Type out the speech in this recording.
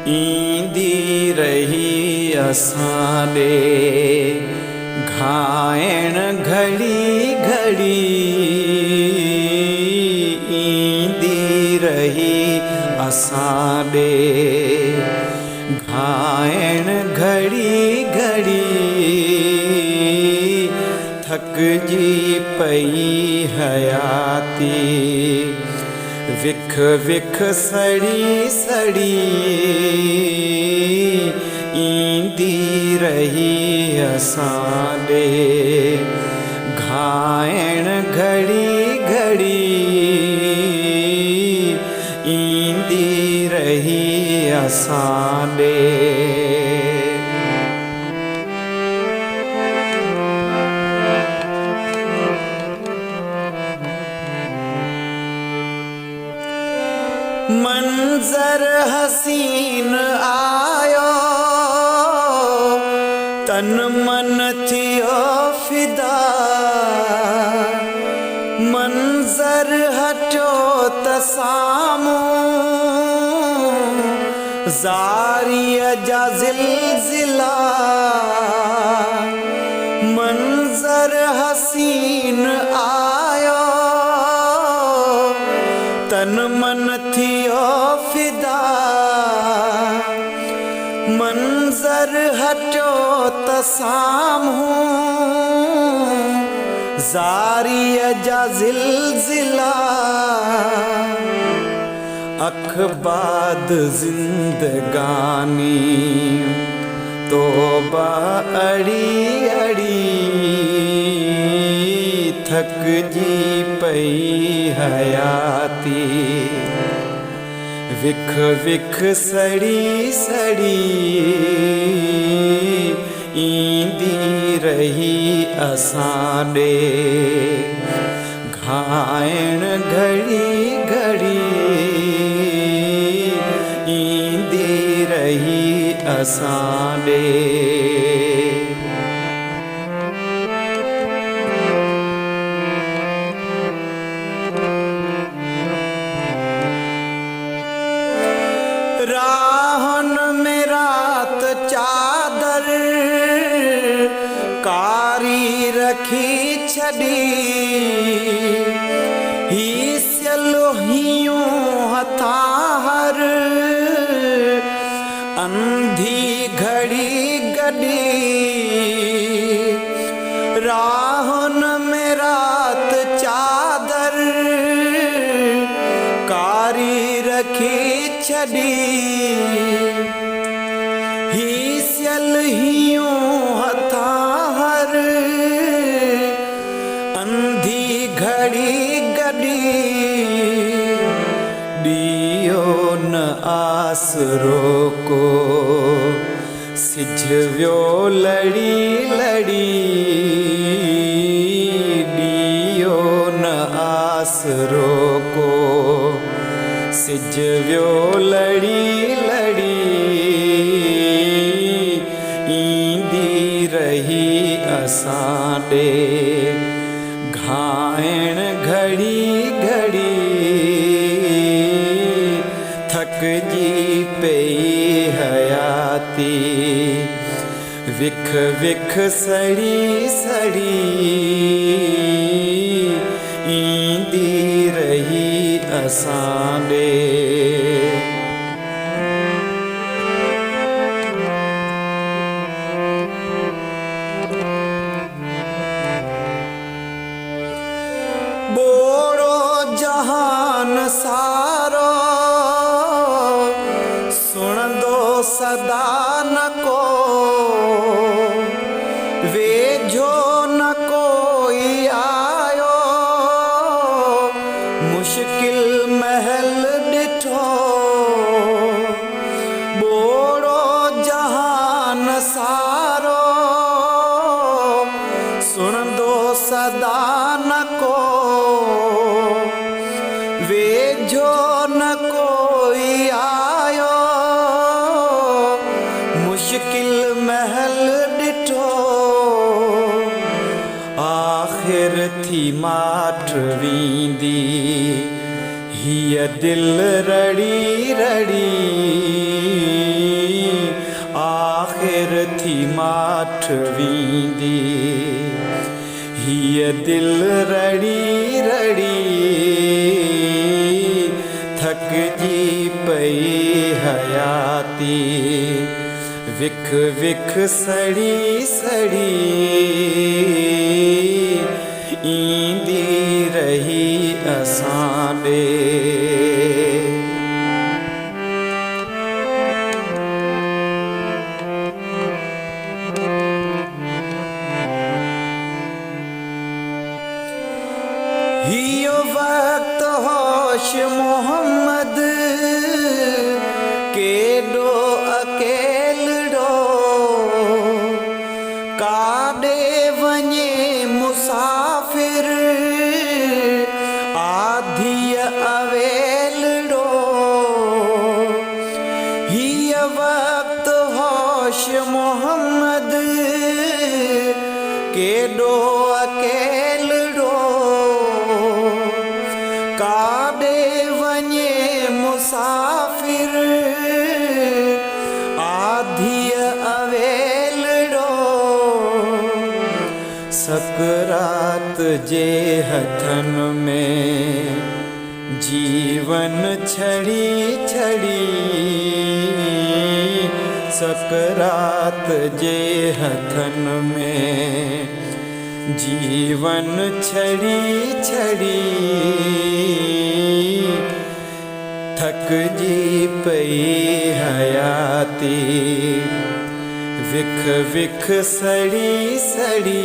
ईंदी रही असां ॾे घाइण घड़ी घड़ी, ईंदी रही असां ॾे घाइण घड़ी घड़ी, थकजी पई हयाती विख विख सड़ी सड़ी, ईंदी रही असां ॾे घाइण घड़ी घड़ी, ईंदी रही असां ॾे। मंजर हसीन आयो तन मन थियो फिदा, मंजर हटियो त साम्हूं ज़ारीअ जा ज़िलज़िला, मंजर हसीन आयो तन मन थियो फिदा, मंजर हटियो त साम्हूं ज़ारीअ जा ज़िलज़िला, अखबाद ज़िंदगानी तौबा अड़ी अड़ी, थकजी पई हयाती विख विख सड़ी सड़ी, ईंदी रही असां ॾे घाइण घड़ी घड़ी, ईंदी रही असां ॾे। राहन में रात चादर कारी रखी छड़ी, ही सलोहियूं हथां हर अंधी घड़ी गड़ी, राहन में रात चादर कारी रखी छड़ी, ही सलोहियूं हथां हर अंधी घड़ी गड़ी, दियो न आसरो को सिझ वियो लड़ी लड़ी, दियो न आसरो को सिझ वियो लड़ी लड़ी, ईंदी रही असां ॾे घाइण घड़ी घड़ी, थकजी पई हयाती विख विख सड़ी सड़ी, ईंदी रही असां ॾे। बोड़ो जहान सारो सुणंदो सदा न को, वेझो न कोई आयो मुश्किल महल ॾिठो, बोड़ो जहान सारो सुणंदो सदा न को, वेझो न कोई आयो मुश्किल महल ॾिठो, आख़िर थी माठ वींदी हीअ दिल रड़ी रड़ी, ठवींदी हीअ दिल रड़ी रड़ी थकजी पई हयाती विख विख सड़ी सड़ी ईंदी रही असां ॾे हियो वक्त होश मोहम्मद केॾो अकेलड़ो काॾे वञे मुसाफ़िर आधीअ अवेलड़ो हियो वक्त होश मोहम्मद केॾो अकेलड़ो काॾे वञे मुसाफ़िर आधीअ अवेलड़ो सकरात जे हथनि में जीवन छड़ी छड़ी सकरात जे हथनि में जीवन छड़ी छड़ी थकजी पई हयाती विख विख सड़ी सड़ी